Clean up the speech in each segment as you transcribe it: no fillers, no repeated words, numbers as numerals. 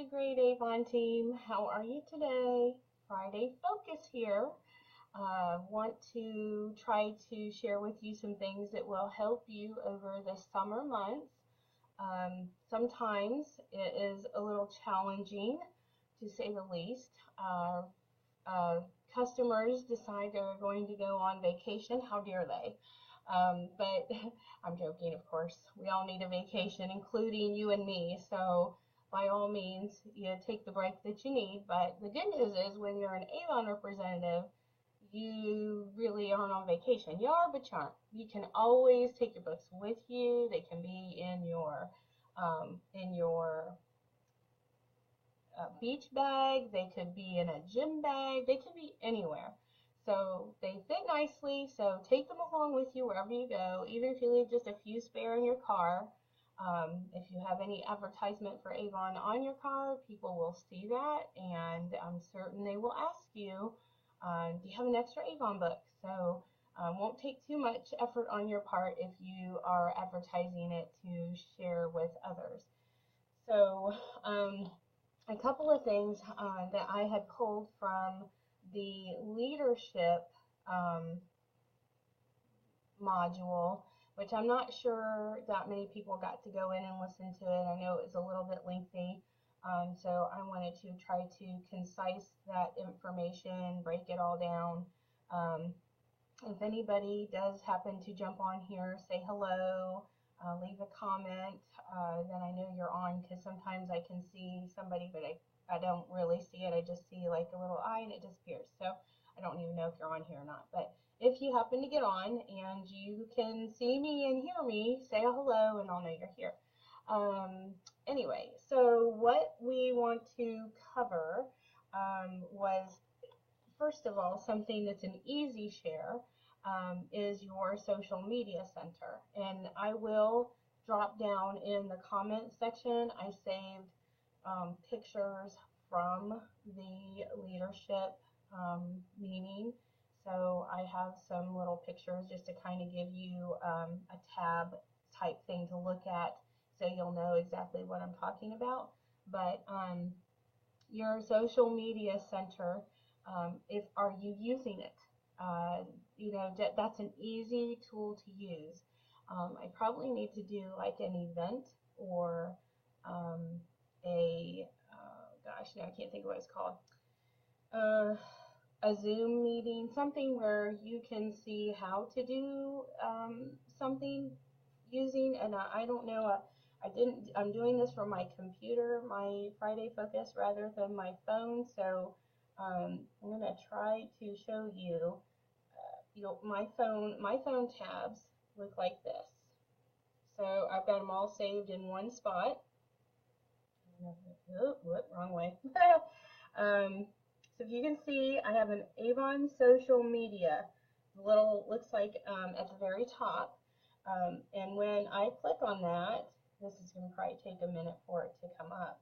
great Avon team. How are you today? Friday Focus here. Want to try to share with you some things that will help you over the summer months. Sometimes it is a little challenging, to say the least. Uh, Customers decide they're going to go on vacation. How dare they? But I'm joking, of course. We all need a vacation, including you and me. So by all means, you take the break that you need. But the good news is when you're an Avon representative, you really aren't on vacation. You are, but you aren't. You can always take your books with you. They can be in your beach bag. They could be in a gym bag. They could be anywhere. So they fit nicely, so take them along with you wherever you go, even if you leave just a few spare in your car. If you have any advertisement for Avon on your car, people will see that, and I'm certain they will ask you, do you have an extra Avon book? So won't take too much effort on your part if you are advertising it to share with others. So a couple of things that I had pulled from the leadership module, which I'm not sure that many people got to go in and listen to it. I know it was a little bit lengthy, so I wanted to try to concise that information, break it all down. If anybody does happen to jump on here, say hello, leave a comment, then I know you're on, because sometimes I can see somebody, but I don't really see it. I just see like a little eye and it disappears. So I don't even know if you're on here or not. But if you happen to get on and you can see me and hear me, say a hello and I'll know you're here. Anyway, so what we want to cover was, first of all, something that's an easy share is your social media center. And I will drop down in the comment section. I saved pictures from the leadership meeting. So I have some little pictures just to kind of give you a tab type thing to look at, so you'll know exactly what I'm talking about. But your social media center, if are you using it? You know, that's an easy tool to use. I probably need to do like an event or gosh, now I can't think of what it's called. A Zoom meeting, something where you can see how to do something using, and I don't know, I'm doing this from my computer, my Friday Focus, rather than my phone, so I'm going to try to show you, my phone tabs look like this. So I've got them all saved in one spot. Oh, whoop, wrong way. So if you can see, I have an Avon social media. Little looks like at the very top. And when I click on that, this is going to probably take a minute for it to come up.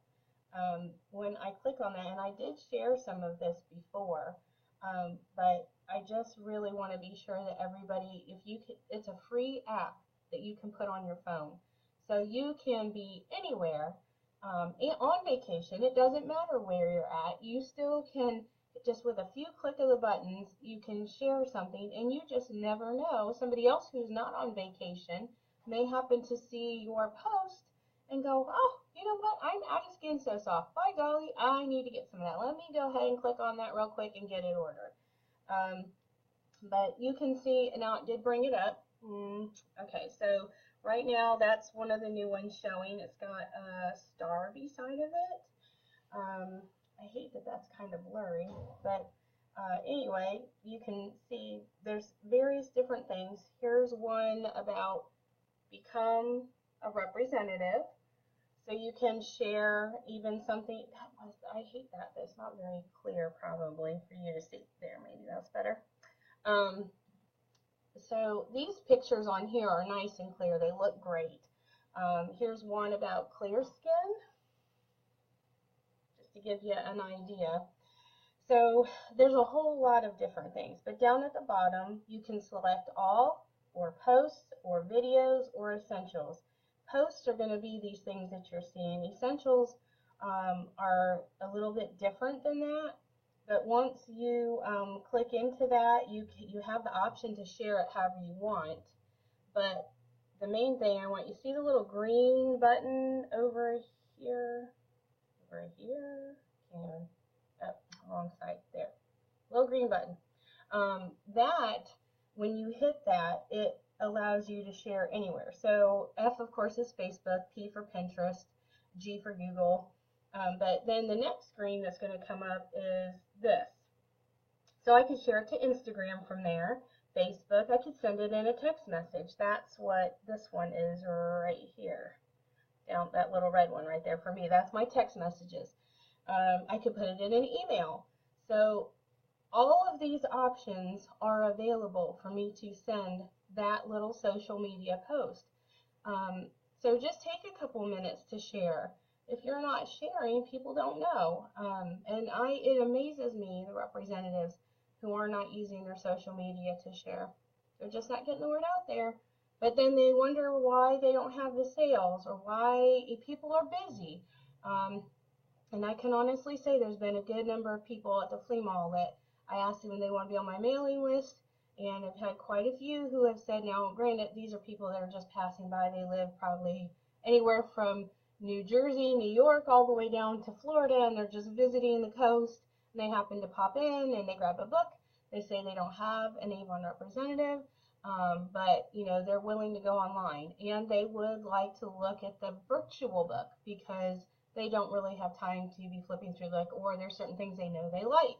When I click on that, and I did share some of this before, but I just really want to be sure that everybody, it's a free app that you can put on your phone. So you can be anywhere on vacation. It doesn't matter where you're at. You still can, just with a few click of the buttons, you can share something, and you just never know. Somebody else who's not on vacation may happen to see your post and go, oh, you know what, I'm out of skin so soft. By golly, I need to get some of that. Let me go ahead and click on that real quick and get it ordered. But you can see, now it did bring it up. Okay, so right now that's one of the new ones showing. It's got a star beside of it. I hate that that's kind of blurry, but anyway, you can see there's various different things. Here's one about become a representative. So you can share even something, I hate that, but it's not very clear probably for you to see. There, maybe that's better. So these pictures on here are nice and clear. They look great. Here's one about clear skin, just to give you an idea. So there's a whole lot of different things, but down at the bottom you can select all, or posts, or videos, or essentials. Posts are going to be these things that you're seeing. Essentials are a little bit different than that. But once you click into that, you have the option to share it however you want. But the main thing I want, you see the little green button here, over here, and oh, wrong side there, little green button. That, when you hit that, it allows you to share anywhere. So F, of course, is Facebook, P for Pinterest, G for Google. But then the next screen that's going to come up is this. So I could share it to Instagram from there, Facebook. I could send it in a text message. That's what this one is right here. Down that little red one right there for me. That's my text messages. I could put it in an email. So all of these options are available for me to send that little social media post. So just take a couple minutes to share. If you're not sharing, people don't know. And it amazes me, the representatives who are not using their social media to share. They're just not getting the word out there. But then they wonder why they don't have the sales or why people are busy. And I can honestly say there's been a good number of people at the flea mall that I asked them if they want to be on my mailing list, and I've had quite a few who have said, now granted, these are people that are just passing by. They live probably anywhere from New Jersey, New York, all the way down to Florida, and they're just visiting the coast, and they happen to pop in and they grab a book. They say they don't have an Avon representative, but they're willing to go online, and they would like to look at the virtual book because they don't really have time to be flipping through the book, or there's certain things they know they like.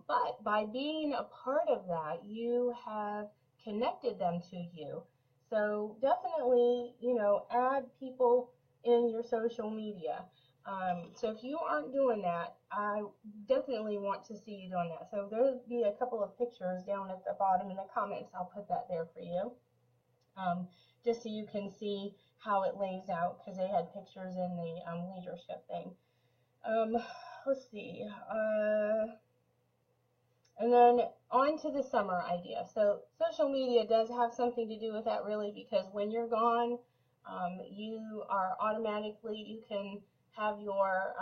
But by being a part of that, you have connected them to you. So definitely, add people in your social media. So if you aren't doing that, I definitely want to see you doing that. So there'll be a couple of pictures down at the bottom in the comments. I'll put that there for you, just so you can see how it lays out, because they had pictures in the leadership thing. Let's see. And then on to the summer idea. So social media does have something to do with that, really, because when you're gone, you can have your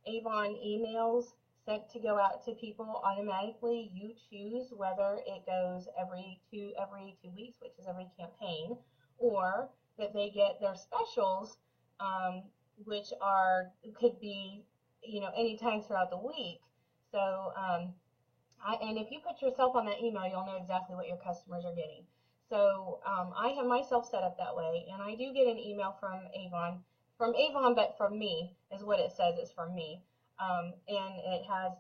Avon emails sent to go out to people automatically. You choose whether it goes every two weeks, which is every campaign, or that they get their specials, which could be anytime throughout the week. So and if you put yourself on that email, you'll know exactly what your customers are getting. So I have myself set up that way, and I do get an email from Avon, but from me is what it says. It's from me, and it has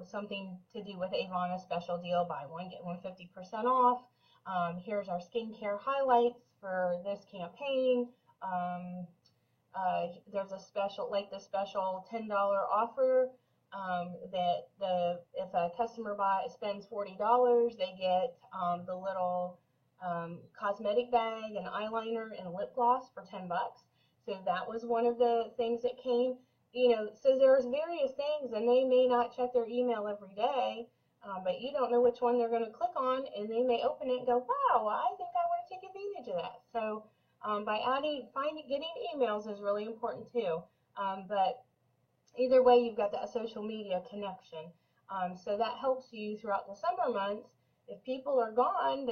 something to do with Avon, a special deal: buy one get one 50% off. Here's our skincare highlights for this campaign. There's a special, like the special $10 offer. If a customer spends $40, they get the little cosmetic bag, an eyeliner, and lip gloss for $10. So that was one of the things that came. So there's various things, and they may not check their email every day, but you don't know which one they're going to click on, and they may open it and go, wow, I think I want to take advantage of that. So by getting emails is really important too. But either way, you've got that social media connection. So that helps you throughout the summer months. If people are gone,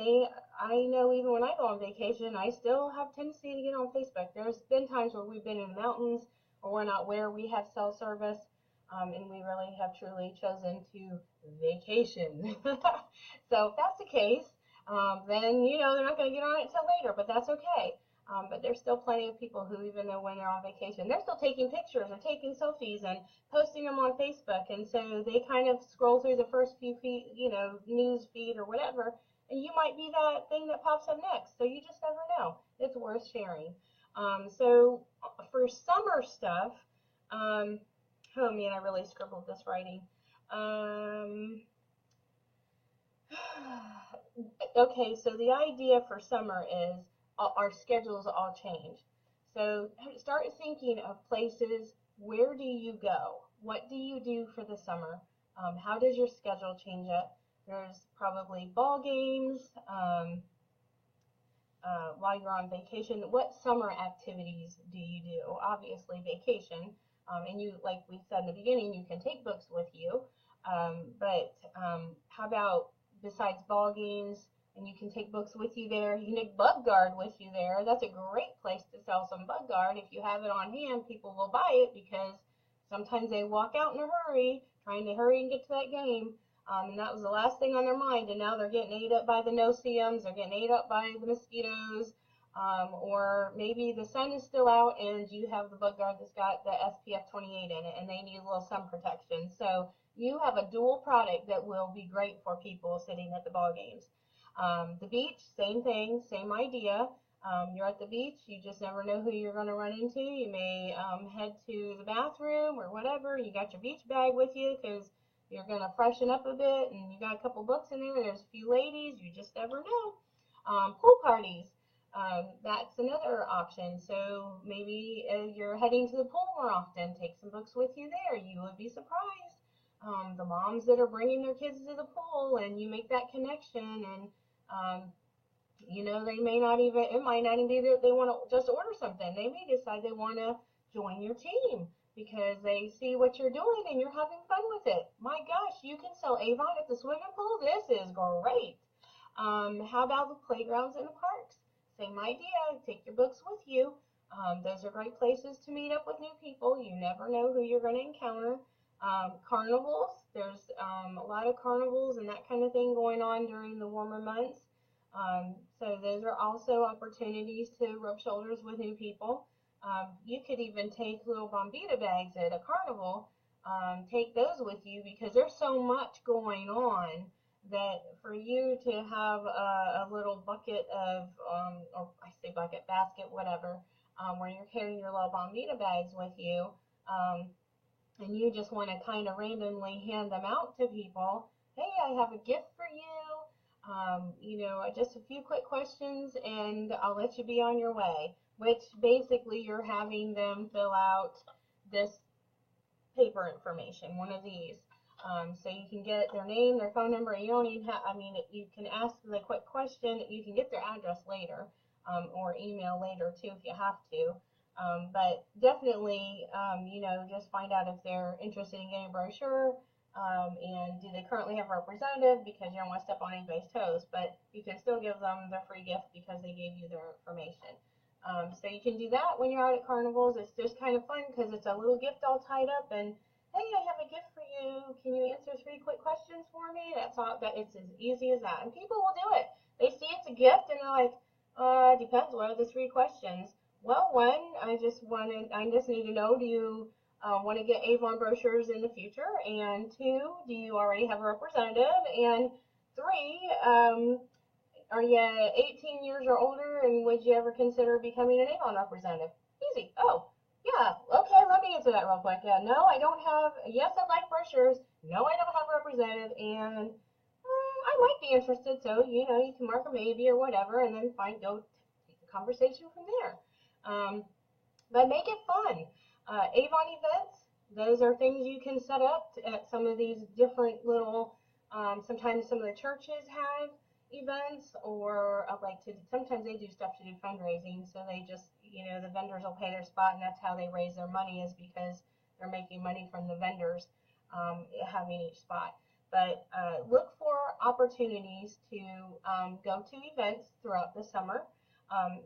I know even when I go on vacation, I still have tendency to get on Facebook. There's been times where we've been in the mountains or we're not where we have cell service, and we really have truly chosen to vacation. So if that's the case, then they're not going to get on it till later, but that's okay. But there's still plenty of people who, even though when they're on vacation, they're still taking pictures and taking selfies and posting them on Facebook. And so they kind of scroll through the first few feed, news feed or whatever, and you might be that thing that pops up next. So you just never know. It's worth sharing. So for summer stuff, oh man, I really scribbled this writing. Okay, so the idea for summer is our schedules all change. So start thinking of places. Where do you go? What do you do for the summer? How does your schedule change up? There's probably ball games while you're on vacation. What summer activities do you do? Obviously vacation. And you, like we said in the beginning, you can take books with you. But how about besides ball games, and you can take books with you there. You can take bug guard with you there. That's a great place to sell some bug guard. If you have it on hand, people will buy it because sometimes they walk out in a hurry, trying to hurry and get to that game. And that was the last thing on their mind, and now they're getting ate up by the no-see-ums, they're getting ate up by the mosquitoes, or maybe the sun is still out and you have the bug guard that's got the SPF 28 in it, and they need a little sun protection. So you have a dual product that will be great for people sitting at the ball games. The beach, same thing, same idea. You're at the beach, you just never know who you're going to run into. You may head to the bathroom or whatever. You got your beach bag with you because you're going to freshen up a bit, and you got a couple books in there. There's a few ladies, you just never know. Pool parties, that's another option. So maybe you're heading to the pool more often, take some books with you there. You would be surprised. The moms that are bringing their kids to the pool, and you make that connection, and you know, they may not even, it might not even be that they want to just order something. They may decide they want to join your team because they see what you're doing and you're having fun with it. My gosh, you can sell Avon at the swimming pool. This is great. How about the playgrounds and the parks? Same idea. Take your books with you. Those are great places to meet up with new people. You never know who you're going to encounter. Carnivals. There's a lot of carnivals and that kind of thing going on during the warmer months. So those are also opportunities to rub shoulders with new people. You could even take little Bombita bags at a carnival. Take those with you because there's so much going on that for you to have a little bucket of, or I say bucket, basket, whatever, where you're carrying your little Bombita bags with you, and you just want to kind of randomly hand them out to people. Hey, I have a gift for you. You know, just a few quick questions and I'll let you be on your way, which basically you're having them fill out this paper information, one of these. So you can get their name, their phone number. You don't even have, I mean, you can ask the quick question. You can get their address later, or email later too if you have to. But definitely, you know, just find out if they're interested in getting a brochure. And do they currently have a representative, because you don't want to step on anybody's toes, but you can still give them their free gift because they gave you their information. So you can do that when you're out at carnivals. It's just kind of fun because it's a little gift all tied up, and hey, I have a gift for you. Can you answer 3 quick questions for me? That's all. That it's as easy as that, and people will do it. They see it's a gift and they're like, depends. What are the 3 questions? Well, one, I just need to know, do you want to get Avon brochures in the future? And 2, do you already have a representative? And 3, are you 18 years or older, and would you ever consider becoming an Avon representative? Easy. Oh, yeah. Okay, let me answer that real quick. Yeah, no, I don't have. Yes, I like brochures. No, I don't have a representative, and I might be interested. So you know, you can mark a maybe or whatever, and then go take the conversation from there. But make it fun. Avon events, those are things you can set up at some of these different little, sometimes some of the churches have events, or sometimes they do stuff to do fundraising, so they just, you know, the vendors will pay their spot, and that's how they raise their money, is because they're making money from the vendors having each spot. But look for opportunities to go to events throughout the summer.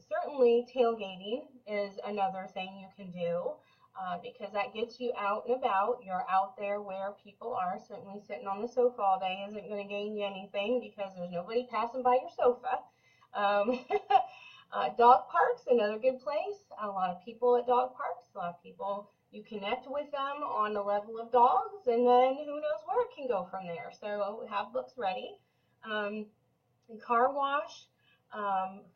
Certainly tailgating is another thing you can do, because that gets you out and about. You're out there where people are. Certainly sitting on the sofa all day isn't going to gain you anything because there's nobody passing by your sofa. Dog parks, another good place. A lot of people at dog parks. A lot of people, you connect with them on the level of dogs, and then who knows where it can go from there. So have books ready. Car wash.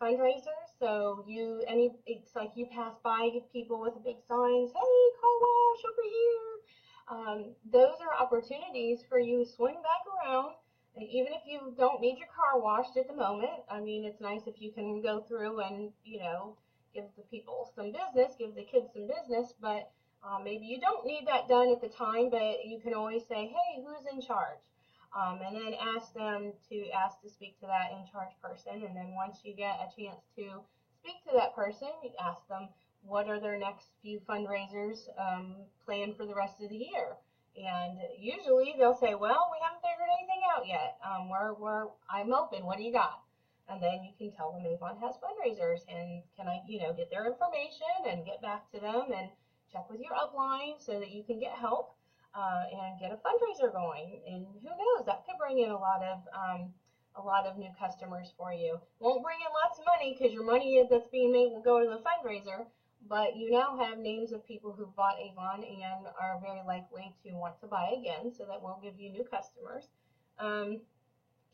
Fundraisers. So it's like you pass by people with big signs, hey, car wash over here. Those are opportunities for you to swing back around. And even if you don't need your car washed at the moment, I mean, it's nice if you can go through and, you know, give the people some business, give the kids some business, but maybe you don't need that done at the time, but you can always say, hey, who's in charge? And then ask to speak to that in charge person. And then once you get a chance to speak to that person, you ask them, what are their next few fundraisers planned for the rest of the year. And usually they'll say, well, we haven't figured anything out yet. I'm open. What do you got? And then you can tell them Avon has fundraisers, and can I, get their information and get back to them and check with your upline so that you can get help and get a fundraiser going. And who knows, that could bring in a lot of new customers for you. Won't bring in lots of money because your money that's being made will go to the fundraiser, but you now have names of people who bought Avon and are very likely to want to buy again, so that will give you new customers. Um,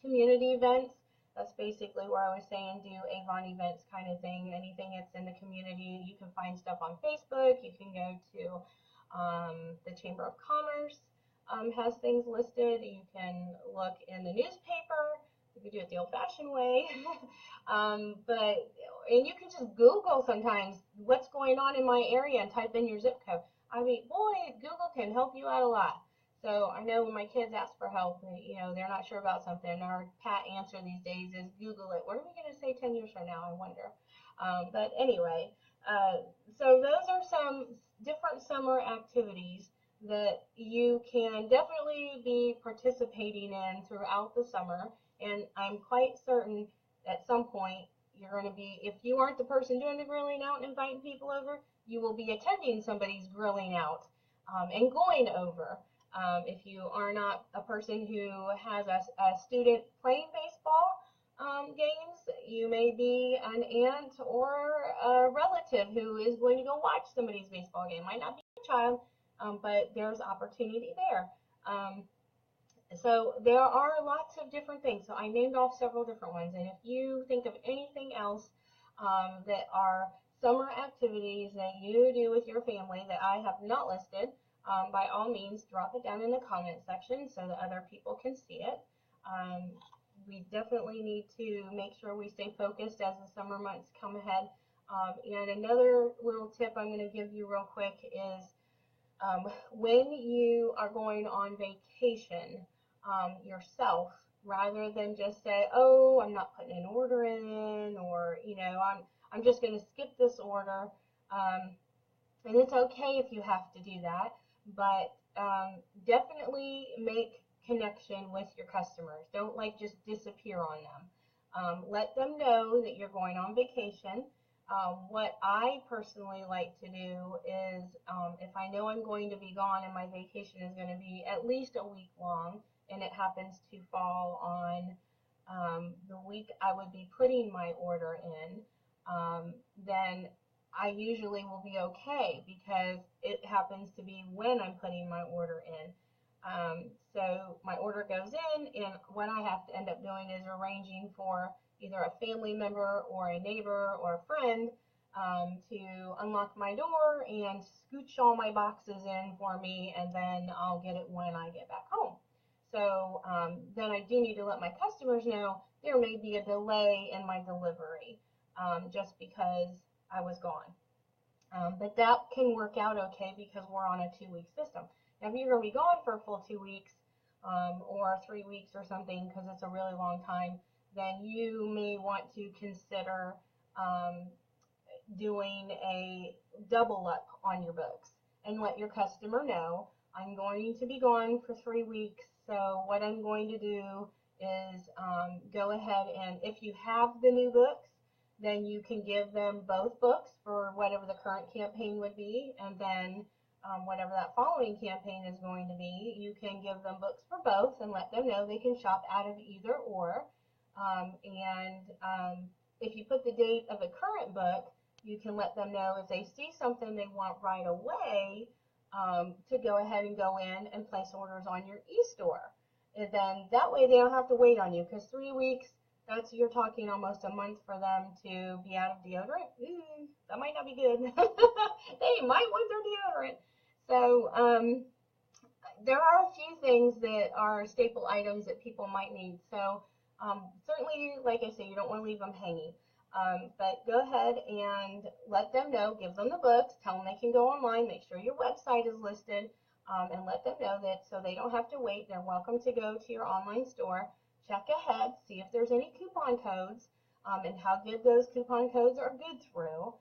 Community events, that's basically where I was saying do Avon events kind of thing. Anything that's in the community, you can find stuff on Facebook. You can go to the Chamber of Commerce has things listed. You can look in the newspaper. You can do it the old-fashioned way. And you can just Google sometimes what's going on in my area and type in your zip code. I mean, boy, Google can help you out a lot. So I know when my kids ask for help, they're not sure about something, our pat answer these days is Google it. What are we going to say 10 years from now, I wonder. But anyway, so those are some different summer activities that you can definitely be participating in throughout the summer. And I'm quite certain at some point you're going to be, if you aren't the person doing the grilling out and inviting people over, you will be attending somebody's grilling out and going over. If you are not a person who has a student playing baseball games, you may be an aunt or a relative who is going to go watch somebody's baseball game. Might not be your child, but there's opportunity there. So there are lots of different things. So I named off several different ones. And if you think of anything else that are summer activities that you do with your family that I have not listed, by all means, drop it down in the comment section so that other people can see it. We definitely need to make sure we stay focused as the summer months come ahead. And another little tip I'm going to give you real quick is when you are going on vacation yourself, rather than just say, oh, I'm not putting an order in, or, I'm just going to skip this order. And it's okay if you have to do that, but definitely make connection with your customers. Don't just disappear on them. Let them know that you're going on vacation. What I personally like to do is if I know I'm going to be gone and my vacation is going to be at least a week long, and it happens to fall on the week I would be putting my order in, then I usually will be okay because it happens to be when I'm putting my order in. So my order goes in, and what I have to end up doing is arranging for either a family member or a neighbor or a friend to unlock my door and scooch all my boxes in for me, and then I'll get it when I get back home. So then I do need to let my customers know there may be a delay in my delivery just because I was gone. But that can work out okay because we're on a 2-week system. Now, if you're going to be gone for a full 2 weeks or 3 weeks or something because it's a really long time, then you may want to consider doing a double up on your books and let your customer know, I'm going to be gone for 3 weeks, so what I'm going to do is go ahead and if you have the new books, then you can give them both books for whatever the current campaign would be, and then whatever that following campaign is going to be, you can give them books for both and let them know they can shop out of either or. If you put the date of the current book, you can let them know if they see something they want right away to go ahead and go in and place orders on your e-store. And then that way they don't have to wait on you, because 3 weeks, you're talking almost a month for them to be out of deodorant. That might not be good. They might want their deodorant. So there are a few things that are staple items that people might need. So certainly, like I say, you don't want to leave them hanging. But go ahead and let them know, give them the books, tell them they can go online, make sure your website is listed, and let them know that so they don't have to wait. They're welcome to go to your online store, check ahead, see if there's any coupon codes, and how good those coupon codes are good through.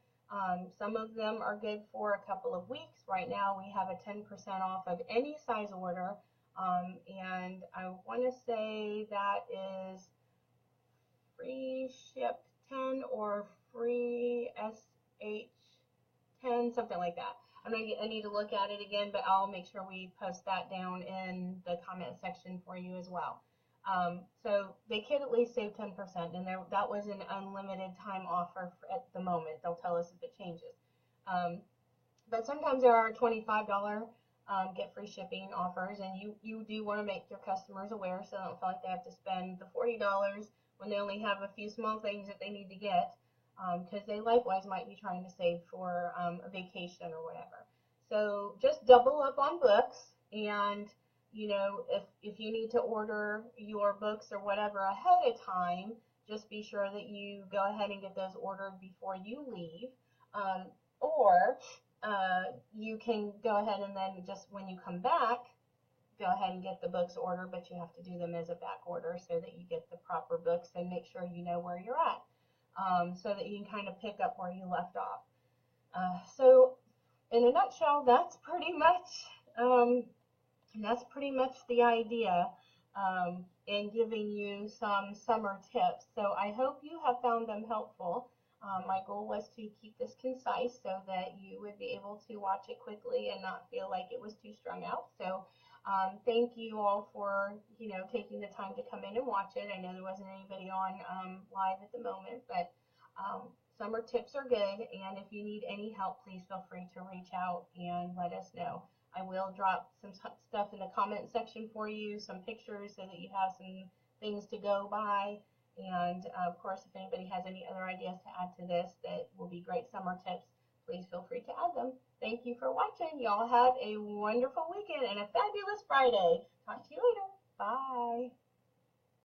Some of them are good for a couple of weeks. Right now we have a 10% off of any size order. And I want to say that is free ship 10 or free SH10, something like that. I need to look at it again, but I'll make sure we post that down in the comment section for you as well. So they could at least save 10%, and that was an unlimited time offer at the moment. They'll tell us if it changes. But sometimes there are $25 get free shipping offers, and you do want to make your customers aware so they don't feel like they have to spend the $40 when they only have a few small things that they need to get, because they likewise might be trying to save for a vacation or whatever. So just double up on books, and you know, if you need to order your books or whatever ahead of time, just be sure that you go ahead and get those ordered before you leave. Or you can go ahead and then just when you come back, go ahead and get the books ordered, but you have to do them as a back order so that you get the proper books and make sure you know where you're at, so that you can kind of pick up where you left off. So in a nutshell, that's pretty much the idea, in giving you some summer tips. So I hope you have found them helpful. My goal was to keep this concise so that you would be able to watch it quickly and not feel like it was too strung out. So thank you all for taking the time to come in and watch it. I know there wasn't anybody on live at the moment, but summer tips are good. And if you need any help, please feel free to reach out and let us know. I will drop some stuff in the comment section for you, some pictures so that you have some things to go by. And of course, if anybody has any other ideas to add to this that will be great summer tips, please feel free to add them. Thank you for watching. Y'all have a wonderful weekend and a fabulous Friday. Talk to you later. Bye.